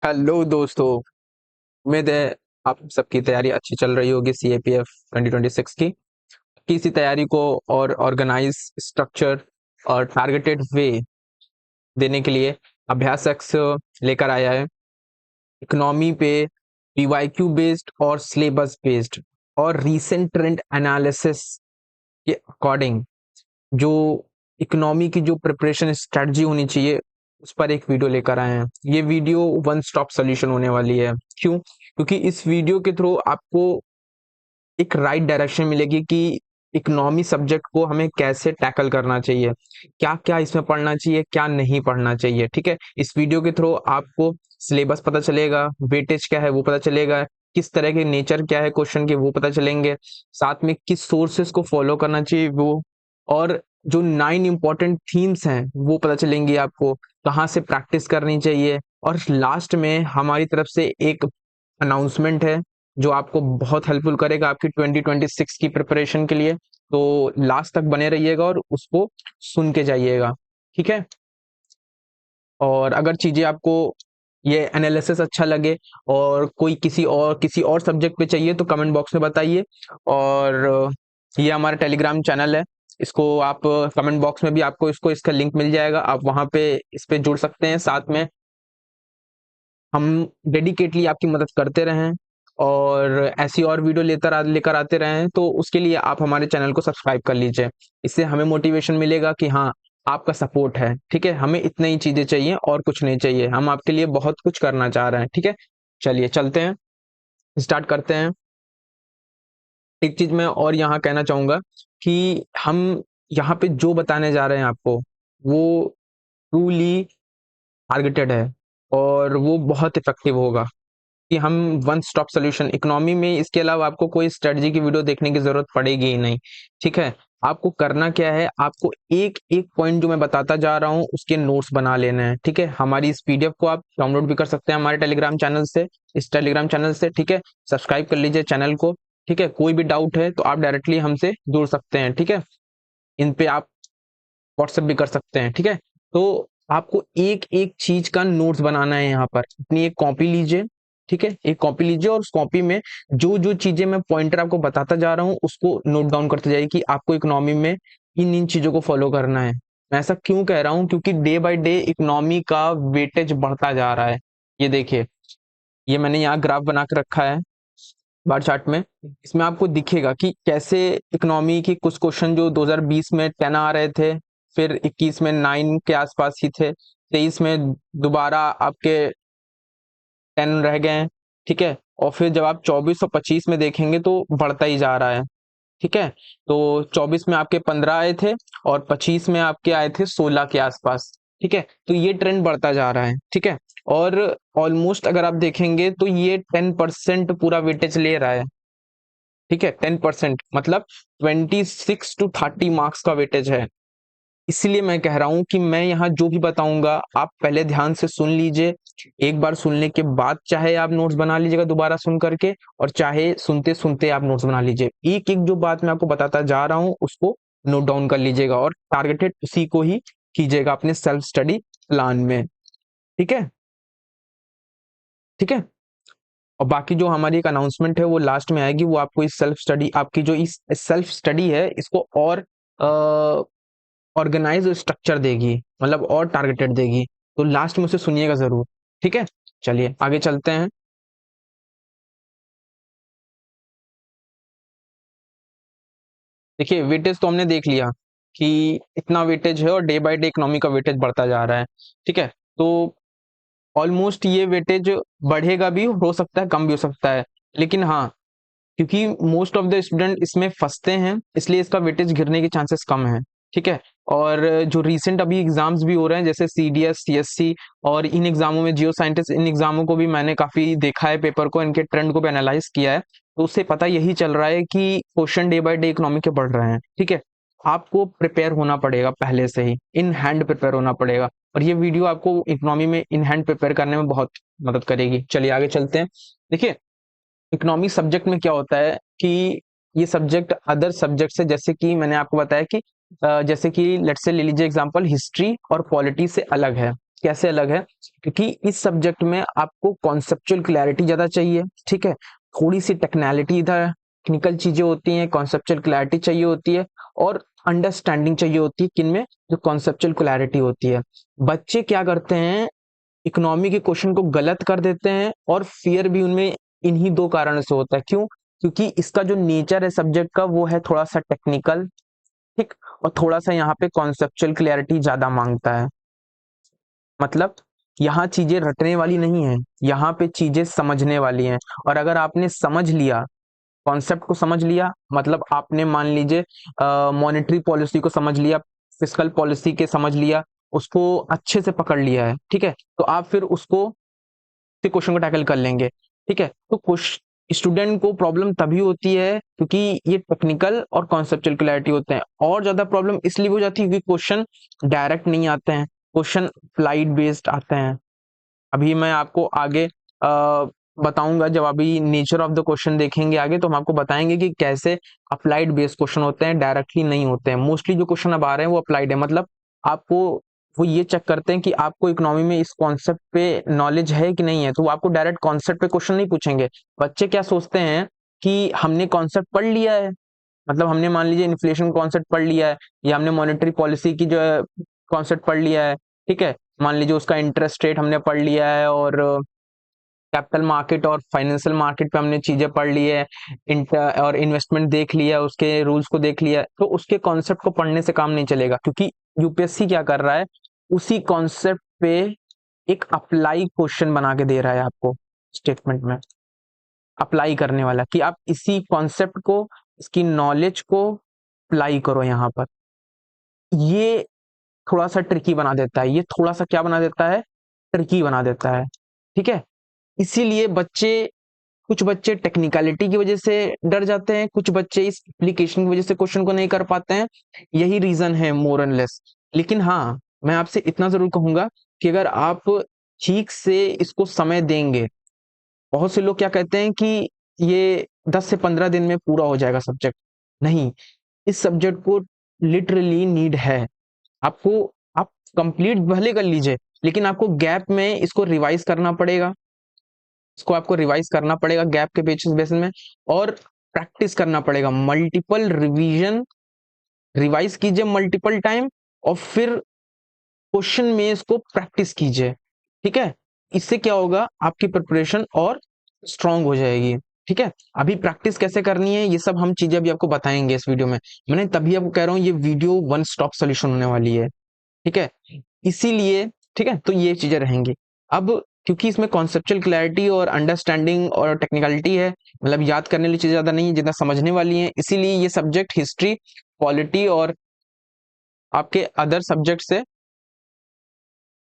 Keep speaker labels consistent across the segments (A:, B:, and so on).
A: Hello दोस्तों। उम्मीद है आप सबकी तैयारी अच्छी चल रही होगी CAPF 2026 की। इसी तैयारी को और ऑर्गेनाइज, स्ट्रक्चर और टारगेटेड वे देने के लिए अभ्यास एक्स लेकर आया है। इकोनॉमी पे PYQ बेस्ड और सिलेबस बेस्ड और रीसेंट ट्रेंड एनालिसिस के अकॉर्डिंग जो इकोनॉमी की जो प्रिपरेशन स्ट्रेटजी होनी चाहिए उस पर एक वीडियो लेकर आए हैं। ये वीडियो वन स्टॉप सॉल्यूशन होने वाली है। क्यों? क्योंकि इस वीडियो के थ्रू आपको एक राइट डायरेक्शन मिलेगी कि इकोनॉमी सब्जेक्ट को हमें कैसे टैकल करना चाहिए, क्या क्या इसमें पढ़ना चाहिए, क्या नहीं पढ़ना चाहिए। ठीक है, इस वीडियो के थ्रू आपको सिलेबस पता चलेगा, वेटेज क्या है वो पता चलेगा, किस तरह के नेचर क्या है क्वेश्चन के वो पता चलेंगे, साथ में किस सोर्सेस को फॉलो करना चाहिए वो, और जो 9 इंपॉर्टेंट थीम्स हैं वो पता चलेंगी आपको, कहाँ से प्रैक्टिस करनी चाहिए। और लास्ट में हमारी तरफ से एक अनाउंसमेंट है जो आपको बहुत हेल्पफुल करेगा आपकी 2026 की प्रिपरेशन के लिए। तो लास्ट तक बने रहिएगा और उसको सुन के जाइएगा। ठीक है, और अगर चीजें आपको ये एनालिसिस अच्छा लगे और कोई किसी और सब्जेक्ट पे चाहिए तो कमेंट बॉक्स में बताइए। और ये हमारा टेलीग्राम चैनल है, इसको आप कमेंट बॉक्स में भी आपको इसका लिंक मिल जाएगा, आप वहां पे इस पे जुड़ सकते हैं। साथ में हम डेडिकेटली आपकी मदद करते रहें और ऐसी और वीडियो लेकर आते रहें, तो उसके लिए आप हमारे चैनल को सब्सक्राइब कर लीजिए। इससे हमें मोटिवेशन मिलेगा कि हाँ, आपका सपोर्ट है। ठीक है, हमें इतनी ही चीजें चाहिए और कुछ नहीं चाहिए, हम आपके लिए बहुत कुछ करना चाह रहे हैं। ठीक है, चलिए चलते हैं, स्टार्ट करते हैं। एक चीज मैं और यहाँ कहना चाहूंगा कि हम यहाँ पे जो बताने जा रहे हैं आपको वो ट्रूली टारगेटेड है और वो बहुत इफेक्टिव होगा कि हम वन स्टॉप सॉल्यूशन इकोनॉमी में, इसके अलावा आपको कोई स्ट्रेटजी की वीडियो देखने की जरूरत पड़ेगी ही नहीं। ठीक है, आपको करना क्या है, आपको एक एक पॉइंट जो मैं बताता जा रहा हूँ उसके नोट्स बना लेने हैं। ठीक है, हमारी इस PDF को आप डाउनलोड भी कर सकते हैं हमारे टेलीग्राम चैनल से, इस टेलीग्राम चैनल से। ठीक है, सब्सक्राइब कर लीजिए चैनल को। ठीक है, कोई भी डाउट है तो आप डायरेक्टली हमसे जुड़ सकते हैं। ठीक है, इन पे आप व्हाट्सएप भी कर सकते हैं। ठीक है, तो आपको एक एक चीज का नोट्स बनाना है। यहाँ पर अपनी एक कॉपी लीजिए। ठीक है, एक कॉपी लीजिए और उस कॉपी में जो जो चीजें मैं पॉइंटर आपको बताता जा रहा हूँ उसको नोट डाउन करते जाइए कि आपको इकोनॉमी में इन इन चीजों को फॉलो करना है। मैं ऐसा क्यों कह रहा हूँ, क्योंकि डे बाय डे इकोनॉमी का वेटेज बढ़ता जा रहा है। ये देखिए, ये मैंने यहाँ ग्राफ बना के रखा है बार चार्ट में। इसमें आपको दिखेगा कि कैसे इकोनॉमी की कुछ क्वेश्चन जो 2020 में 10 आ रहे थे, फिर 21 में 9 के आसपास ही थे, 23 में दोबारा आपके 10 रह गए हैं। ठीक है, और फिर जब आप 24 और 25 में देखेंगे तो बढ़ता ही जा रहा है। ठीक है, तो 24 में आपके 15 आए थे और 25 में आपके आए थे 16 के आसपास। ठीक है, तो ये ट्रेंड बढ़ता जा रहा है। ठीक है, और ऑलमोस्ट अगर आप देखेंगे तो ये 10% पूरा वेटेज ले रहा है। ठीक है, 10% मतलब 26 to 30 मार्क्स का वेटेज है। इसलिए मैं कह रहा हूं कि मैं यहाँ जो भी बताऊंगा आप पहले ध्यान से सुन लीजिए। एक बार सुनने के बाद चाहे आप नोट्स बना लीजिएगा दोबारा सुन करके, और चाहे सुनते सुनते आप नोट्स बना लीजिए। एक एक जो बात मैं आपको बताता जा रहा हूँ उसको नोट डाउन कर लीजिएगा और टारगेटेड उसी को ही कीजिएगा अपने सेल्फ स्टडी प्लान में। ठीक है, ठीक है। और बाकी जो हमारी एक अनाउंसमेंट है वो लास्ट में आएगी, वो आपको इस सेल्फ स्टडी, आपकी जो इस सेल्फ स्टडी है इसको और ऑर्गेनाइज स्ट्रक्चर देगी, मतलब और टारगेटेड देगी। तो लास्ट में उसे सुनिएगा जरूर। ठीक है, चलिए आगे चलते हैं। देखिए, वेटेज तो हमने देख लिया कि इतना वेटेज है और डे बाय डे इकोनॉमी का वेटेज बढ़ता जा रहा है। ठीक है, तो ऑलमोस्ट ये वेटेज बढ़ेगा भी, हो सकता है कम भी हो सकता है, लेकिन हाँ, क्योंकि मोस्ट ऑफ द स्टूडेंट इसमें फंसते हैं इसलिए इसका वेटेज गिरने के चांसेस कम है। ठीक है, और जो रीसेंट अभी एग्जाम्स भी हो रहे हैं जैसे CDS CSC, और इन एग्जामों में जियो साइंटिस्ट, इन एग्जामों को भी मैंने काफी देखा है, पेपर को, इनके ट्रेंड को भी एनालाइज किया है, तो उससे पता यही चल रहा है कि question day by day economy के बढ़ रहे हैं। ठीक है, आपको प्रिपेयर होना पड़ेगा, पहले से ही इन हैंड प्रिपेयर होना पड़ेगा, और ये वीडियो आपको इकोनॉमी में इन हैंड प्रिपेयर करने में बहुत मदद करेगी। चलिए आगे चलते हैं। देखिए, इकोनॉमिक सब्जेक्ट में क्या होता है कि ये सब्जेक्ट अदर सब्जेक्ट से, जैसे कि मैंने आपको बताया कि जैसे कि लेट्स से ले लीजिए एग्जांपल, हिस्ट्री और पॉलिटी से अलग है। कैसे अलग है, क्योंकि इस सब्जेक्ट में आपको कॉन्सेप्चुअल क्लैरिटी ज्यादा चाहिए, ठीक है, थोड़ी सी टेक्निकलिटी इधर टेक्निकल चीजें होती हैं, कॉन्सेप्चुअल क्लैरिटी चाहिए होती है, और अंडरस्टैंडिंग चाहिए होती है। किनमें? जो कॉन्सेप्चुअल क्लैरिटी होती है। बच्चे क्या करते हैं, इकोनॉमी के क्वेश्चन को गलत कर देते हैं, और फियर भी उनमें इन्हीं दो कारण से होता है। क्यों? क्योंकि इसका जो नेचर है सब्जेक्ट का वो है थोड़ा सा टेक्निकल, ठीक, और थोड़ा सा यहाँ पे कॉन्सेप्चुअल क्लैरिटी ज्यादा मांगता है। मतलब यहाँ चीजें रटने वाली नहीं है, यहाँ पे चीजें समझने वाली हैं। और अगर आपने समझ लिया, कॉन्सेप्ट को समझ लिया, मतलब आपने मान लीजिए मॉनेटरी पॉलिसी को समझ लिया, फिस्कल पॉलिसी के समझ लिया, उसको अच्छे से पकड़ लिया है, ठीक है, तो आप फिर उसको क्वेश्चन को टैकल कर लेंगे, ठीक है। तो कुछ स्टूडेंट को प्रॉब्लम तभी होती है क्योंकि ये टेक्निकल और कॉन्सेप्चुअल क्लैरिटी होते हैं, और ज्यादा प्रॉब्लम इसलिए हो जाती है क्योंकि क्वेश्चन डायरेक्ट नहीं आते हैं, क्वेश्चन अप्लाइड बेस्ड आते हैं। अभी मैं आपको आगे बताऊंगा, जब अभी नेचर ऑफ द क्वेश्चन देखेंगे आगे, तो हम आपको बताएंगे कि कैसे अप्लाइड बेस्ड क्वेश्चन होते हैं, डायरेक्टली नहीं होते हैं। मोस्टली जो क्वेश्चन अब आ रहे हैं वो अप्लाइड है, मतलब आपको वो ये चेक करते हैं कि आपको इकोनॉमी में इस कॉन्सेप्ट पे नॉलेज है कि नहीं है, तो वो आपको डायरेक्ट कॉन्सेप्ट पे क्वेश्चन नहीं पूछेंगे। बच्चे क्या सोचते हैं कि हमने कॉन्सेप्ट पढ़ लिया है, मतलब हमने मान लीजिए इन्फ्लेशन कॉन्सेप्ट पढ़ लिया है, या हमने मॉनेटरी पॉलिसी की जो है कॉन्सेप्ट पढ़ लिया है, ठीक है, मान लीजिए उसका इंटरेस्ट रेट हमने पढ़ लिया है, और कैपिटल मार्केट और फाइनेंशियल मार्केट पे हमने चीजें पढ़ ली है, और इन्वेस्टमेंट देख लिया, उसके रूल्स को देख लिया, तो उसके कॉन्सेप्ट को पढ़ने से काम नहीं चलेगा, क्योंकि यूपीएससी क्या कर रहा है, उसी कॉन्सेप्ट पे एक अप्लाई क्वेश्चन बना के दे रहा है आपको, स्टेटमेंट में अप्लाई करने वाला, कि आप इसी कॉन्सेप्ट को, इसकी नॉलेज को अप्लाई करो यहाँ पर। ये थोड़ा सा ट्रिकी बना देता है, ये थोड़ा सा क्या बना देता है, ट्रिकी बना देता है, ठीक है। इसीलिए बच्चे, कुछ बच्चे टेक्निकलिटी की वजह से डर जाते हैं, कुछ बच्चे इस एप्लीकेशन की वजह से क्वेश्चन को नहीं कर पाते हैं, यही रीजन है मोर एंड लेस। लेकिन हाँ, मैं आपसे इतना जरूर कहूंगा कि अगर आप ठीक से इसको समय देंगे, बहुत से लोग क्या कहते हैं कि ये 10 से 15 दिन में पूरा हो जाएगा सब्जेक्ट, नहीं, इस सब्जेक्ट को लिटरली नीड है आपको। आप कंप्लीट भले कर लीजिए, लेकिन आपको गैप में इसको रिवाइज करना पड़ेगा, इसको आपको रिवाइज करना पड़ेगा गैप के बेसिस में, और प्रैक्टिस करना पड़ेगा, मल्टीपल रिवीजन, रिवाइज कीजिए मल्टीपल टाइम, और फिर क्वेश्चन में इसको प्रैक्टिस कीजिए, ठीक है। इससे क्या होगा, आपकी प्रिपरेशन और स्ट्रांग हो जाएगी, ठीक है। अभी प्रैक्टिस कैसे करनी है ये सब हम चीजें अभी आपको बताएंगे इस वीडियो में। मैंने तभी आपको कह रहा हूँ ये वीडियो वन स्टॉप सोल्यूशन होने वाली है, ठीक है, इसीलिए, ठीक है, तो ये चीजें रहेंगी। अब क्योंकि इसमें कॉन्सेप्चुअल क्लैरिटी और अंडरस्टैंडिंग और टेक्निकलिटी है, मतलब याद करने वाली चीजें ज्यादा नहीं है जितना समझने वाली है, इसीलिए ये सब्जेक्ट हिस्ट्री, पॉलिटी और आपके अदर सब्जेक्ट से,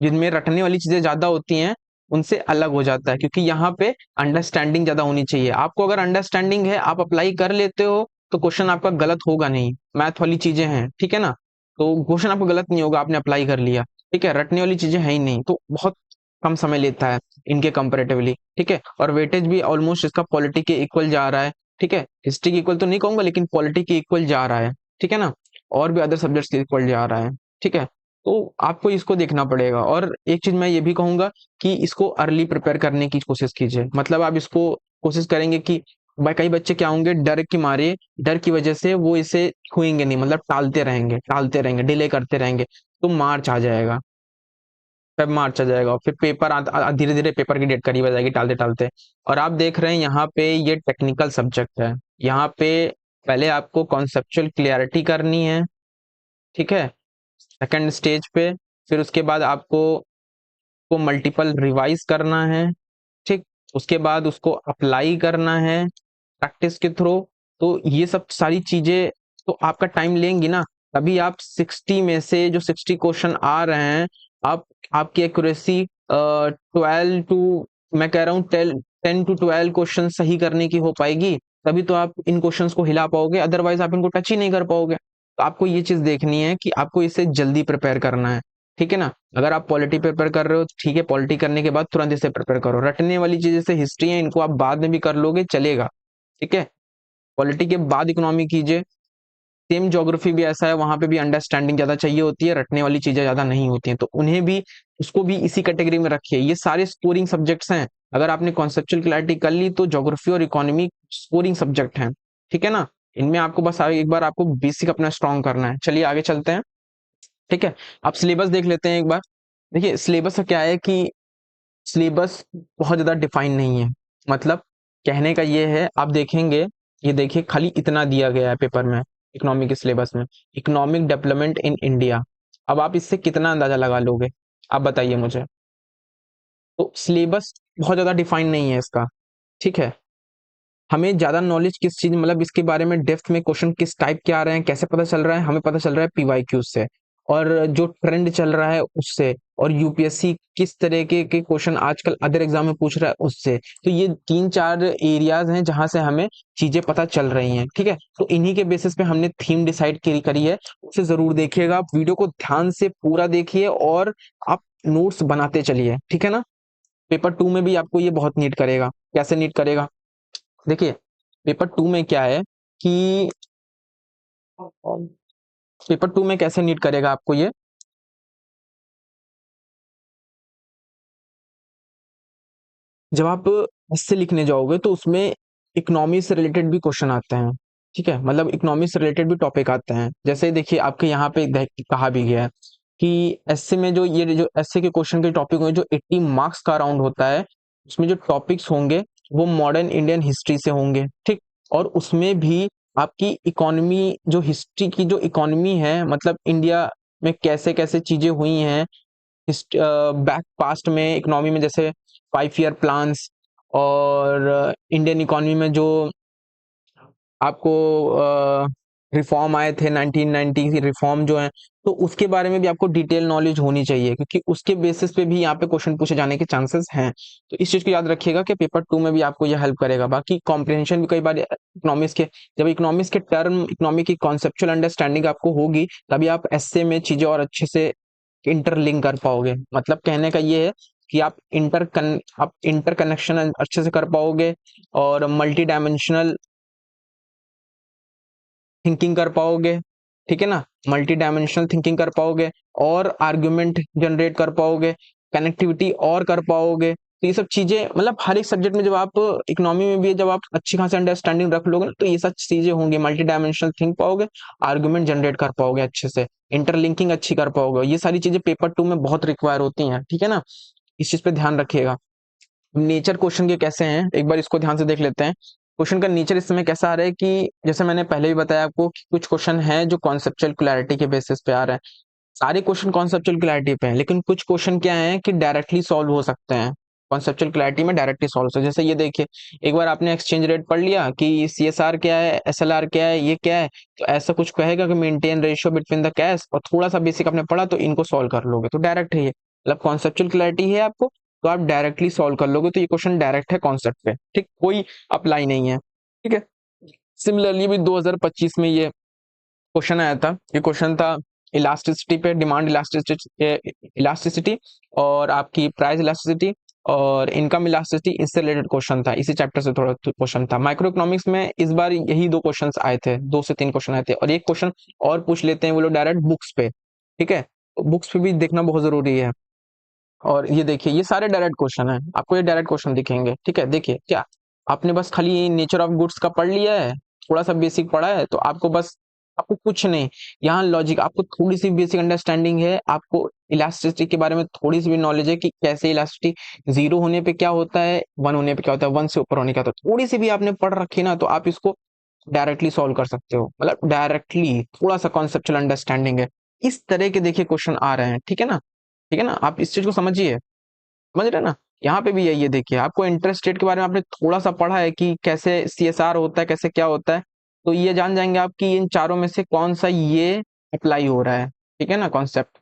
A: जिनमें रटने वाली चीजें ज्यादा होती हैं, उनसे अलग हो जाता है, क्योंकि यहाँ पे अंडरस्टैंडिंग ज्यादा होनी चाहिए आपको। अगर अंडरस्टैंडिंग है, आप अप्लाई कर लेते हो, तो क्वेश्चन आपका गलत होगा नहीं, मैथ वाली चीजें हैं, ठीक है ना, तो क्वेश्चन आपका गलत नहीं होगा, आपने अप्लाई कर लिया, ठीक है। रटने वाली चीजें है ही नहीं, तो बहुत कम समय लेता है इनके कंपेरेटिवली, ठीक है, और वेटेज भी ऑलमोस्ट इसका पॉलिटी के इक्वल जा रहा है, ठीक है, हिस्ट्री के इक्वल तो नहीं कहूंगा, लेकिन पॉलिटी के इक्वल जा रहा है, ठीक है ना, और भी अदर सब्जेक्ट्स के इक्वल जा रहा है, ठीक है। तो आपको इसको देखना पड़ेगा, और एक चीज मैं ये भी कहूंगा कि इसको अर्ली प्रिपेयर करने की कोशिश कीजिए, मतलब आप इसको कोशिश करेंगे कि भाई, कई बच्चे क्या होंगे, डर के मारे, डर की वजह से वो इसे छुएंगे नहीं, मतलब टालते रहेंगे, डिले करते रहेंगे, तो मार्च आ जाएगा, फेब मार्च आ जाएगा, और फिर पेपर धीरे धीरे पेपर की डेट करीब आ जाएगी टालते टालते। और आप देख रहे हैं यहाँ पे ये टेक्निकल सब्जेक्ट है, यहाँ पे पहले आपको कॉन्सेप्चुअल क्लियरिटी करनी है, ठीक है, सेकंड स्टेज पे, फिर उसके बाद आपको को मल्टीपल रिवाइज करना है, ठीक, उसके बाद उसको अप्लाई करना है प्रैक्टिस के थ्रू। तो ये सब सारी चीजें तो आपका टाइम लेंगी ना, तभी आप 60 में से जो 60 क्वेश्चन आ रहे हैं, आप आपकी एक्यूरेसी 12 टू, मैं कह रहा हूँ 10 टू 12 क्वेश्चन सही करने की हो पाएगी, तभी तो आप इन क्वेश्चंस को हिला पाओगे, अदरवाइज आप इनको टच ही नहीं कर पाओगे। तो आपको ये चीज देखनी है कि आपको इसे जल्दी प्रिपेयर करना है, ठीक है ना। अगर आप पॉलिटी प्रिपेयर कर रहे हो, ठीक है, पॉलिटी करने के बाद तुरंत इसे प्रिपेयर करो। रटने वाली चीज जैसे हिस्ट्री है, इनको आप बाद में भी कर लोगे चलेगा, ठीक है, पॉलिटी के बाद इकोनॉमी कीजिए, सेम ज्योग्राफी भी ऐसा है, वहां पे भी अंडरस्टैंडिंग ज्यादा चाहिए होती है, रटने वाली चीजें ज्यादा नहीं होती हैं, तो उन्हें भी, उसको भी इसी कैटेगरी में रखिए। ये सारे स्कोरिंग सब्जेक्ट्स हैं। अगर आपने कॉन्सेप्चुअल क्लैरिटी कर ली तो ज्योग्राफी और इकोनॉमी स्कोरिंग सब्जेक्ट हैं, ठीक है ना। इनमें आपको बस एक बार आपको बेसिक अपना स्ट्रॉन्ग करना है। चलिए आगे चलते हैं, ठीक है। आप सिलेबस देख लेते हैं एक बार। देखिए सिलेबस का क्या है कि सिलेबस बहुत ज्यादा डिफाइन नहीं है। मतलब कहने का ये है, आप देखेंगे, ये देखिए खाली इतना दिया गया है पेपर में, इकोनॉमिक के सिलेबस में, इकोनॉमिक डेवलपमेंट इन इंडिया। अब आप इससे कितना अंदाजा लगा लोगे, आप बताइए मुझे। तो सिलेबस बहुत ज्यादा डिफाइन नहीं है इसका, ठीक है। हमें ज्यादा नॉलेज किस चीज, मतलब इसके बारे में डेप्थ में क्वेश्चन किस टाइप के आ रहे हैं, कैसे पता चल रहा है, हमें पता चल रहा है पीवाईक्यू से, और जो ट्रेंड चल रहा है उससे, और यूपीएससी किस तरह के क्वेश्चन आजकल अदर एग्जाम में पूछ रहा है उससे। तो ये 3-4 एरियाज हैं जहां से हमें चीजें पता चल रही हैं, ठीक है। तो इन्हीं के बेसिस पे हमने थीम डिसाइड करी है। उसे जरूर देखिएगा, आप वीडियो को ध्यान से पूरा देखिए और आप नोट्स बनाते चलिए, ठीक है ना। पेपर 2 में भी आपको ये बहुत नीड करेगा। कैसे नीड करेगा, देखिए पेपर 2 में क्या है कि पेपर 2 में कैसे नीट करेगा आपको ये, जब आप इससे लिखने जाओगे तो उसमें इकोनॉमी से रिलेटेड भी क्वेश्चन आते हैं, ठीक है। मतलब इकोनॉमी से रिलेटेड भी टॉपिक आते हैं। जैसे देखिए आपके यहाँ पे कहा भी गया है कि एसए में, जो ये जो एसए के क्वेश्चन के टॉपिक होंगे, जो 80 मार्क्स का राउंड होता है, उसमें जो टॉपिक्स होंगे वो मॉडर्न इंडियन हिस्ट्री से होंगे, ठीक। और उसमें भी आपकी इकोनॉमी, जो हिस्ट्री की जो इकोनॉमी है, मतलब इंडिया में कैसे कैसे चीजें हुई हैं बैक पास्ट में इकोनॉमी में, जैसे 5 ईयर प्लान्स, और इंडियन इकोनॉमी में जो आपको रिफॉर्म आए थे 1990 की रिफॉर्म जो है, तो उसके बारे में भी आपको डिटेल नॉलेज होनी चाहिए, क्योंकि उसके बेसिस पे भी यहाँ पे क्वेश्चन पूछे जाने के चांसेस हैं। तो इस चीज को याद रखिएगा कि पेपर 2 में भी आपको यह हेल्प करेगा। बाकी कॉम्प्रिहेंशन भी कई बार इकोनॉमिक्स के, जब इकोनॉमिक्स के टर्म, इकोनॉमी की कॉन्सेप्चुअल अंडरस्टैंडिंग आपको होगी, तभी आप एसए में चीजें और अच्छे से इंटरलिंक कर पाओगे। मतलब कहने का ये है कि आप इंटरकनेक्शन अच्छे से कर पाओगे, और मल्टी डायमेंशनल थिंकिंग कर पाओगे, ठीक है ना। मल्टी डायमेंशनल थिंकिंग कर पाओगे, और आर्ग्यूमेंट जनरेट कर पाओगे, कनेक्टिविटी और कर पाओगे। तो ये सब चीजें, मतलब हर एक सब्जेक्ट में, जब आप इकोनॉमी में भी जब आप अच्छी खासी अंडरस्टैंडिंग रख लोगे ना, तो ये सब चीजें होंगी, मल्टी डायमेंशनल थिंक पाओगे, आर्ग्यूमेंट जनरेट कर पाओगे अच्छे से, इंटरलिंकिंग अच्छी कर पाओगे। ये सारी चीजें पेपर 2 में बहुत रिक्वायर होती हैं, ठीक है ना। इस चीज पे ध्यान रखिएगा। नेचर क्वेश्चन के कैसे हैं, एक बार इसको ध्यान से देख लेते हैं। क्वेश्चन का नेचर इस समय कैसा आ रहा है कि जैसे मैंने पहले भी बताया आपको कि कुछ क्वेश्चन हैं जो कॉन्सेप्चुअल क्लैरिटी के बेसिस पे आ रहे हैं। सारे क्वेश्चन कॉन्सेप्चुअल क्लैरिटी पे हैं, लेकिन कुछ क्वेश्चन क्या हैं कि डायरेक्टली सॉल्व हो सकते हैं, कॉन्सेप्चुअल क्लैरिटी में डायरेक्टली सॉल्व हो सकते हैं। जैसे ये देखिए, एक बार आपने एक्सचेंज रेट पढ़ लिया कि सीएसआर क्या है, एसएलआर क्या है, ये क्या है, तो ऐसा कुछ कहेगा कि maintain ratio between the cash, और थोड़ा सा बेसिक आपने पढ़ा तो इनको सॉल्व कर लोगे, तो डायरेक्ट है ये। मतलब कॉन्सेप्चुअल क्लैरिटी है आपको, तो आप डायरेक्टली सॉल्व कर लोगे, तो ये क्वेश्चन डायरेक्ट है कॉन्सेप्ट पे, ठीक, कोई अप्लाई नहीं है, ठीक है। सिमिलरली भी 2025 में ये क्वेश्चन आया था। ये क्वेश्चन था इलास्टिसिटी पे, डिमांड इलास्टिसिटी और आपकी प्राइस इलास्टिसिटी और इनकम इलास्टिसिटी, इससे रिलेटेड क्वेश्चन था, इसी चैप्टर से थोड़ा क्वेश्चन था। माइक्रो इकोनॉमिक्स में इस बार यही 2 क्वेश्चंस आए थे, 2 से 3 क्वेश्चन आए थे, और एक क्वेश्चन और पूछ लेते हैं वो लोग डायरेक्ट बुक्स पे, ठीक है। बुक्स पे भी देखना बहुत जरूरी है। और ये देखिए, ये सारे डायरेक्ट क्वेश्चन है, आपको ये डायरेक्ट क्वेश्चन दिखेंगे, ठीक है। देखिए क्या, आपने बस खाली नेचर ऑफ गुड्स का पढ़ लिया है, थोड़ा सा बेसिक पढ़ा है, तो आपको बस, आपको कुछ नहीं, यहाँ लॉजिक, आपको थोड़ी सी बेसिक अंडरस्टैंडिंग है, आपको इलास्टिसिटी के बारे में थोड़ी सी भी नॉलेज है कि कैसे इलास्टिसिटी 0 होने पे क्या होता है, 1 होने पे क्या होता है, 1 से ऊपर होने क्या होता है, थोड़ी सी भी आपने पढ़ रखी ना, तो आप इसको डायरेक्टली सॉल्व कर सकते हो। मतलब डायरेक्टली थोड़ा सा कॉन्सेप्चुअल अंडरस्टैंडिंग है, इस तरह के देखिए क्वेश्चन आ रहे हैं, ठीक है ना। ठीक है ना, आप इस चीज को समझिए, समझ रहे हैं ना। यहाँ पे भी है, ये देखिए, आपको इंटरेस्ट रेट के बारे में आपने थोड़ा सा पढ़ा है कि कैसे सीएसआर होता है, कैसे क्या होता है, तो ये जान जाएंगे आप कि इन चारों में से कौन सा ये अप्लाई हो रहा है, ठीक है ना, कॉन्सेप्ट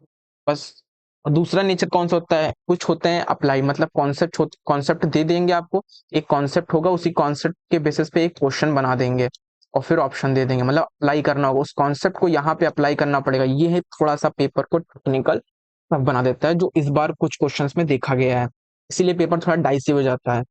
A: बस। और दूसरा नेचर कौन सा होता है, कुछ होते हैं अप्लाई, मतलब कॉन्सेप्ट दे देंगे आपको, एक कॉन्सेप्ट होगा, उसी कॉन्सेप्ट के बेसिस पे एक क्वेश्चन बना देंगे, और फिर ऑप्शन दे देंगे, मतलब अप्लाई करना होगा उस कॉन्सेप्ट को, यहाँ पे अप्लाई करना पड़ेगा। ये है थोड़ा सा पेपर को टेक्निकल बना देता है, जो इस बार कुछ क्वेश्चंस में देखा गया है, इसीलिए पेपर थोड़ा डाइसी हो जाता है,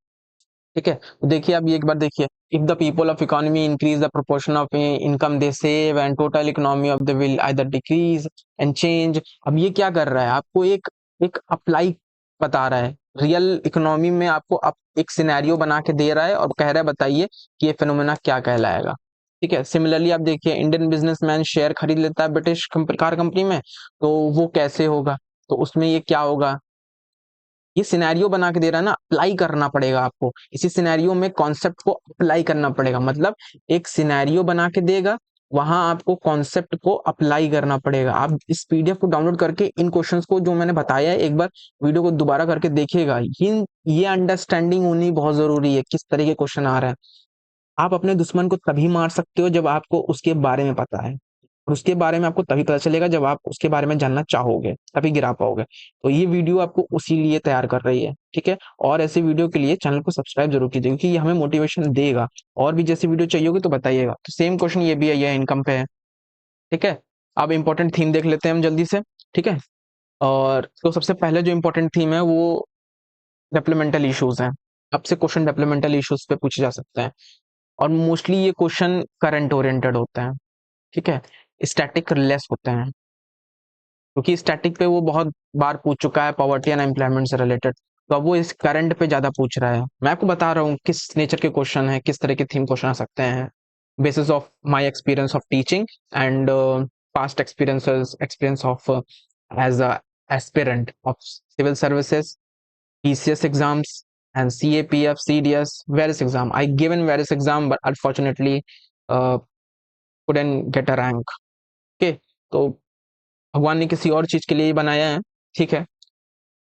A: ठीक है। तो देखिए, अब ये एक बार देखिए, if the people of economy increase the proportion of income they save and total economy of the will either decrease and change। अब ये क्या कर रहा है, आपको एक एक अप्लाई बता रहा है रियल इकोनॉमी में, आपको एक सिनेरियो बना के दे रहा है और कह रहा है बताइए कि ये फिनोमेना क्या कहलाएगा। ठीक है, सिमिलरली आप देखिए इंडियन बिजनेसमैन शेयर खरीद लेता है ब्रिटिश कार कंपनी में, तो वो कैसे होगा, तो उसमें ये क्या होगा, ये सिनेरियो बना के दे रहा है ना, अप्लाई करना पड़ेगा आपको, इसी सिनेरियो में कॉन्सेप्ट को अप्लाई करना पड़ेगा, मतलब एक सिनेरियो बना के देगा, वहां आपको कॉन्सेप्ट को अप्लाई करना पड़ेगा। आप इस पीडीएफ को डाउनलोड करके इन क्वेश्चंस को जो मैंने बताया है एक बार वीडियो को दोबारा करके देखिएगा, ये अंडरस्टैंडिंग होनी बहुत जरूरी है किस तरह के क्वेश्चन आ रहे हैं। आप अपने दुश्मन को तभी मार सकते हो जब आपको उसके बारे में पता है, और उसके बारे में आपको तभी पता चलेगा जब आप उसके बारे में जानना चाहोगे, तभी गिरा पाओगे। तो ये वीडियो आपको उसी लिए तैयार कर रही है, ठीक है। और ऐसे वीडियो के लिए चैनल को सब्सक्राइब जरूर कीजिए, क्योंकि ये हमें मोटिवेशन देगा। और भी जैसी वीडियो चाहिए होगी तो बताइएगा। तो सेम क्वेश्चन ये भी है, ये इनकम पे है, ठीक है। अब इंपॉर्टेंट थीम देख लेते हैं हम जल्दी से, ठीक है। और तो सबसे पहले जो इंपॉर्टेंट थीम है वो डेवलपमेंटल इश्यूज हैं। आपसे क्वेश्चन डेवलपमेंटल इश्यूज पे पूछे जा सकते हैं, और मोस्टली ये क्वेश्चन करंट ओरिएंटेड होते हैं, ठीक है। स्टैटिक लेस होते हैं, क्योंकि स्टैटिक पे वो बहुत बार पूछ चुका है पॉवर्टी एंड एम्प्लॉयमेंट से रिलेटेड, तो अब वो इस करंट पे ज्यादा पूछ रहा है। मैं आपको बता रहा हूँ किस नेचर के क्वेश्चन है, किस तरह के थीम क्वेश्चन आ सकते हैं, basis of my experience of teaching and past experience of as a aspirant of civil services, PCS exams and CAPF, CDS, various exam. I given various exam, but unfortunately couldn't get a rank. Okay, तो भगवान ने किसी और चीज के लिए बनाया है, ठीक है।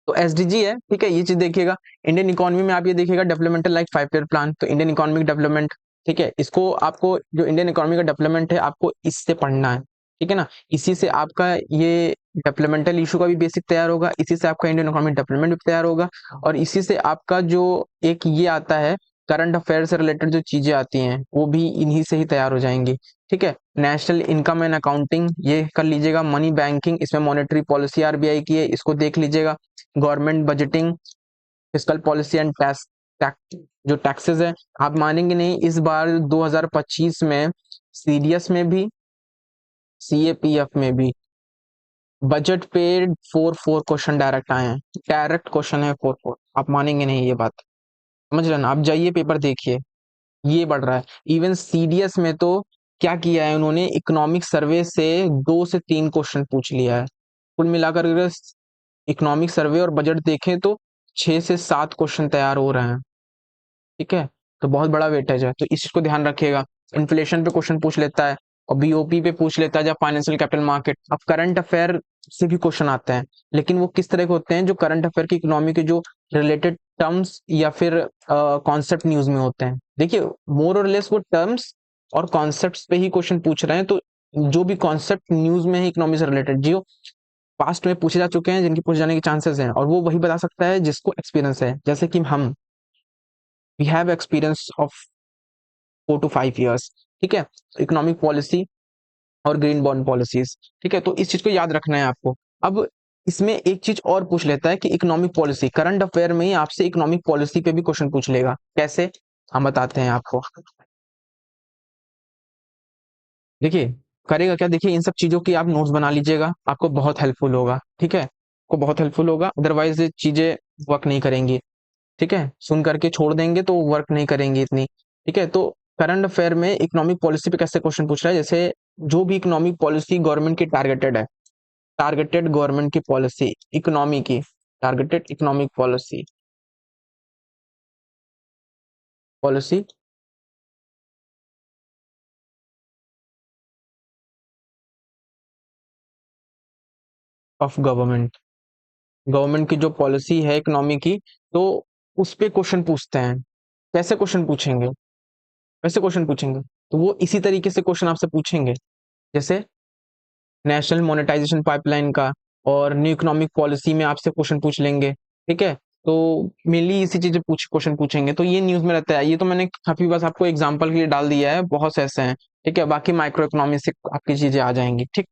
A: तो SDG है, ठीक है, ये चीज देखिएगा। इंडियन इकोनॉमी में आप ये देखिएगा डेवलपमेंटल लाइक 5 ईयर प्लान, तो इंडियन इकोनॉमिक डेवलपमेंट, ठीक है, इसको आपको जो इंडियन इकोनॉमी का डेवलपमेंट है आपको इससे पढ़ना है, ठीक है ना। इसी से आपका ये डेवलपमेंटल इशू का भी बेसिक तैयार होगा, इसी से आपका इंडियन इकोनॉमिक डेवलपमेंट भी तैयार होगा, और इसी से आपका जो एक ये आता है करंट अफेयर से रिलेटेड जो चीजें आती हैं वो भी इन्हीं से ही तैयार हो जाएंगी, ठीक है। नेशनल इनकम एंड अकाउंटिंग ये कर लीजिएगा, मनी बैंकिंग, इसमें मॉनेटरी पॉलिसी RBI की है, इसको देख लीजिएगा। Government budgeting, fiscal policy and tax, जो टैक्सेस है, आप मानेंगे नहीं, इस बार 2025 में CDS में भी CAPF में भी बजट पे 4 क्वेश्चन डायरेक्ट आए हैं, डायरेक्ट क्वेश्चन है 4, आप मानेंगे नहीं ये बात, समझ रहे ना। आप जाइए पेपर देखिए, ये बढ़ रहा है। इवन CDS में तो क्या किया है उन्होंने, इकोनॉमिक सर्वे से 2 से 3 क्वेश्चन पूछ लिया है। कुल मिलाकर अगर इकोनॉमिक सर्वे और बजट देखें तो 6 से 7 क्वेश्चन तैयार हो रहे हैं, ठीक है। तो बहुत बड़ा वेटेज है, तो इस चीज को ध्यान रखिएगा। इन्फ्लेशन पे क्वेश्चन पूछ लेता है, और BOP पे पूछ लेता है, जब फाइनेंशियल कैपिटल मार्केट। अब करंट अफेयर से भी क्वेश्चन आते हैं, लेकिन वो किस तरह के होते हैं, जो करंट अफेयर की इकोनॉमी के जो रिलेटेड टर्म्स या फिर कॉन्सेप्ट न्यूज में होते हैं। देखिए मोर और लेस वो टर्म्स और कॉन्सेप्ट्स पे ही क्वेश्चन पूछ रहे हैं, तो जो भी कॉन्सेप्ट न्यूज में है इकोनॉमी से रिलेटेड, जो पास्ट में पूछे जा चुके हैं, जिनके पूछे जाने के चांसेस हैं, और वो वही बता सकता है जिसको एक्सपीरियंस है। जैसे कि हम we have experience of 4 to 5 years, ठीक है, इकोनॉमिक पॉलिसी और ग्रीन बॉन्ड पॉलिसीज, ठीक है। तो इस चीज को याद रखना है आपको। अब इसमें एक चीज और पूछ लेता है कि इकोनॉमिक पॉलिसी, करंट अफेयर में ही आपसे इकोनॉमिक पॉलिसी पे भी क्वेश्चन पूछ लेगा, कैसे, हम बताते हैं आपको। देखिए करेगा क्या, देखिए इन सब चीजों की आप नोट्स बना लीजिएगा, आपको बहुत हेल्पफुल होगा, ठीक है, आपको बहुत हेल्पफुल होगा। अदरवाइज ये चीजें वर्क नहीं करेंगी, ठीक है, सुन करके छोड़ देंगे तो वर्क नहीं करेंगी इतनी, ठीक है। तो करंट अफेयर में इकोनॉमिक पॉलिसी पे कैसे क्वेश्चन पूछ रहा है, जैसे जो भी इकोनॉमिक पॉलिसी गवर्नमेंट की टारगेटेड है, टारगेटेड गवर्नमेंट की पॉलिसी इकोनॉमी की, targeted economic policy, policy of government, government की जो पॉलिसी है इकोनॉमी की, तो उस पे क्वेश्चन पूछते हैं। कैसे क्वेश्चन पूछेंगे, कैसे क्वेश्चन पूछेंगे, तो वो इसी तरीके से क्वेश्चन आपसे पूछेंगे, जैसे नेशनल मोनेटाइजेशन पाइपलाइन का और न्यू इकोनॉमिक पॉलिसी में आपसे क्वेश्चन पूछ लेंगे, ठीक है। तो मेनली इसी चीजें क्वेश्चन पूछेंगे, तो ये न्यूज में रहता है। ये तो मैंने काफी बस आपको एग्जांपल के लिए डाल दिया है, बहुत से ऐसे हैं, ठीक है। बाकी माइक्रो इकोनॉमी से आपकी चीजें आ जाएंगी, ठीक।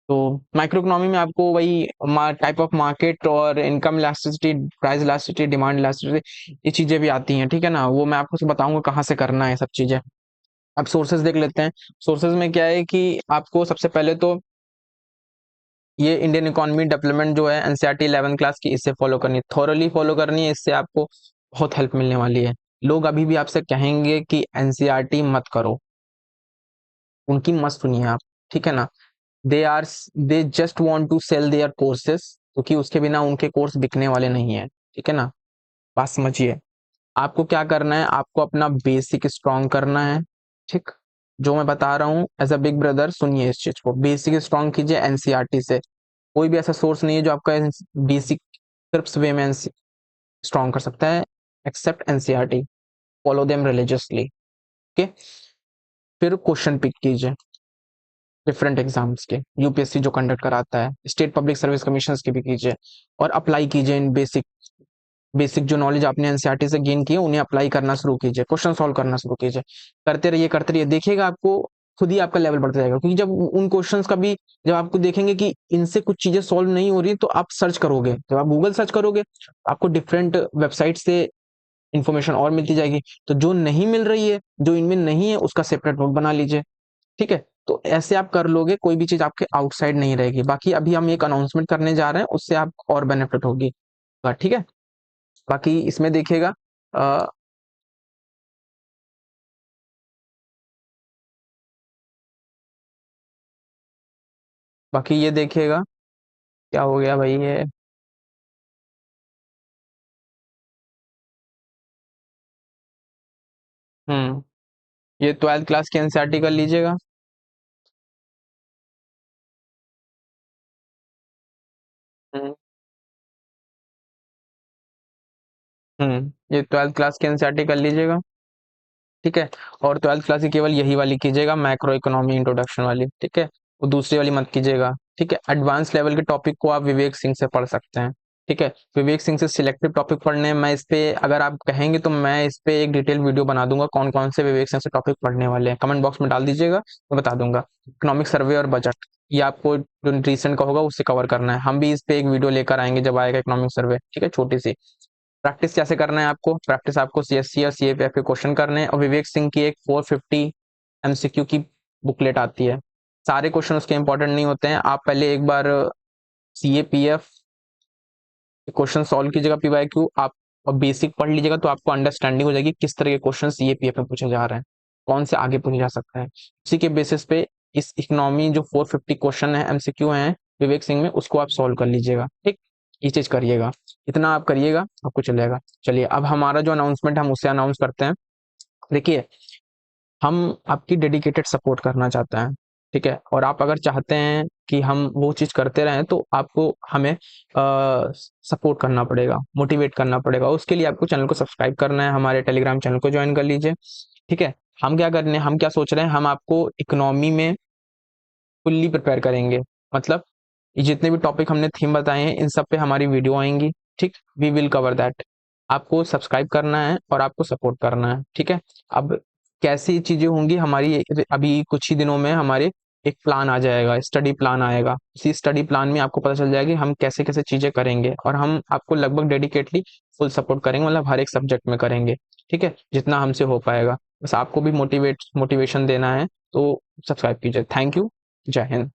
A: तो माइक्रो इकोनॉमी में आपको वही टाइप ऑफ मार्केट और income elasticity, price elasticity, demand elasticity, ये चीजें भी आती हैं, ठीक है ना। वो मैं आपको बताऊंगा कहाँ से करना है सब चीजें। अब सोर्सेज देख लेते हैं। सोर्सेज में क्या है कि आपको सबसे पहले तो ये इंडियन इकोनॉमी डेवलपमेंट जो है एनसीईआरटी 11 क्लास की, इससे फॉलो करनी है, थॉरली फॉलो करनी है, इससे आपको बहुत हेल्प मिलने वाली है। लोग अभी भी आपसे कहेंगे कि एनसीईआरटी मत करो, उनकी मत सुनिए आप, ठीक है ना। They are they just want to sell their courses, क्योंकि उसके बिना उनके कोर्स बिकने वाले नहीं है, ठीक है ना। बात समझिए। आपको क्या करना है, आपको अपना बेसिक स्ट्रॉन्ग करना है, ठीक। जो मैं बता रहा हूँ एज अ बिग ब्रदर, सुनिए इस चीज को, बेसिक स्ट्रॉन्ग कीजिए एनसीईआरटी से। कोई भी ऐसा सोर्स नहीं है जो आपका बेसिक सिर्फ वे में स्ट्रॉन्ग कर सकता है, except NCERT. Follow them religiously, okay. फिर क्वेश्चन पिक कीजिए डिफरेंट एग्जाम्स के, यूपीएससी जो कंडक्ट कराता है, स्टेट पब्लिक सर्विस कमीशन के भी कीजिए, और अप्लाई कीजिए इन बेसिक बेसिक जो नॉलेज आपने एनसीईआरटी से गेन की है उन्हें अप्लाई करना शुरू कीजिए, क्वेश्चन सॉल्व करना शुरू कीजिए। करते रहिए, देखिएगा आपको खुद ही आपका लेवल बढ़ता जाएगा। क्योंकि जब उन क्वेश्चंस का भी, जब आपको देखेंगे कि इनसे कुछ चीजें सॉल्व नहीं हो रही, तो आप सर्च करोगे, जब आप गूगल सर्च करोगे आपको डिफरेंट वेबसाइट से इंफॉर्मेशन और मिलती जाएगी। तो जो नहीं मिल रही है, जो इनमें नहीं है, उसका सेपरेट नोट बना लीजिए, ठीक है। तो ऐसे आप कर लोगे, कोई भी चीज आपके आउटसाइड नहीं रहेगी। बाकी अभी हम एक अनाउंसमेंट करने जा रहे हैं, उससे आप और बेनिफिट होगी, ठीक है। बाकी इसमें देखिएगा, अ, बाकी ये देखिएगा, क्या हो गया भाई ये। ये 12th क्लास की एनसीईआरटी कर लीजिएगा। हम्म ये 12th क्लास की एनसीईआरटी कर लीजिएगा, ठीक है। और 12th क्लास की केवल यही वाली कीजिएगा, मैक्रो इकोनॉमी इंट्रोडक्शन वाली, ठीक है। वो दूसरी वाली मत कीजिएगा, ठीक है। एडवांस लेवल के टॉपिक को आप विवेक सिंह से पढ़ सकते हैं, ठीक है। विवेक सिंह से सिलेक्टिव टॉपिक पढ़ने हैं। मैं इस पे, अगर आप कहेंगे तो मैं इस पे एक डिटेल वीडियो बना दूंगा, कौन कौन से विवेक सिंह से टॉपिक पढ़ने वाले हैं, कमेंट बॉक्स में डाल दीजिएगा, मैं बता दूंगा। इकोनॉमिक सर्वे और बजट, ये आपको जो रिसेंट का होगा उससे कवर करना है। हम भी इस पे एक वीडियो लेकर आएंगे जब आएगा इकोनॉमिक सर्वे, ठीक है, छोटी सी। प्रैक्टिस कैसे करना है आपको, प्रैक्टिस आपको सीएससी और सीएपीएफ के क्वेश्चन करने हैं, और विवेक सिंह की एक 450 एमसीक्यू की बुकलेट आती है। सारे क्वेश्चन उसके इंपॉर्टेंट नहीं होते हैं, आप पहले एक बार सीएपीएफ क्वेश्चन सॉल्व कीजिएगा, पीवाईक्यू आप, और बेसिक पढ़ लीजिएगा, तो आपको अंडरस्टैंडिंग हो जाएगी किस तरह के क्वेश्चन सीएपीएफ में पूछे जा रहे हैं, कौन से आगे पूछे जा सकता है। उसी के बेसिस पे इस इकोनॉमी जो 450 क्वेश्चन है, एमसीक्यू हैं विवेक सिंह में, उसको आप सॉल्व कर लीजिएगा, ठीक। ये चीज करिएगा, इतना आप करिएगा, आपको चलेगा। चलिए, अब हमारा जो अनाउंसमेंट हम उससे अनाउंस करते हैं। देखिए, हम आपकी डेडिकेटेड सपोर्ट करना चाहते हैं, ठीक है। और आप अगर चाहते हैं कि हम वो चीज़ करते रहें, तो आपको हमें सपोर्ट करना पड़ेगा, मोटिवेट करना पड़ेगा। उसके लिए आपको चैनल को सब्सक्राइब करना है, हमारे टेलीग्राम चैनल को ज्वाइन कर लीजिए, ठीक है। हम क्या सोच रहे हैं, हम आपको इकोनॉमी में फुल्ली प्रिपेयर करेंगे। मतलब ये जितने भी टॉपिक हमने थीम बताए हैं, इन सब पे हमारी वीडियो आएंगी, ठीक। We will cover that. आपको सब्सक्राइब करना है और आपको सपोर्ट करना है, ठीक है। अब कैसी चीजें होंगी हमारी, अभी कुछ ही दिनों में हमारे एक प्लान आ जाएगा, स्टडी प्लान आएगा। उसी स्टडी प्लान में आपको पता चल जाएगी हम कैसे कैसे चीजें करेंगे, और हम आपको लगभग डेडिकेटली फुल सपोर्ट करेंगे, मतलब हर एक सब्जेक्ट में करेंगे, ठीक है, जितना हमसे हो पाएगा। बस आपको भी मोटिवेशन देना है, तो सब्सक्राइब कीजिए। Thank you. जय हिंद।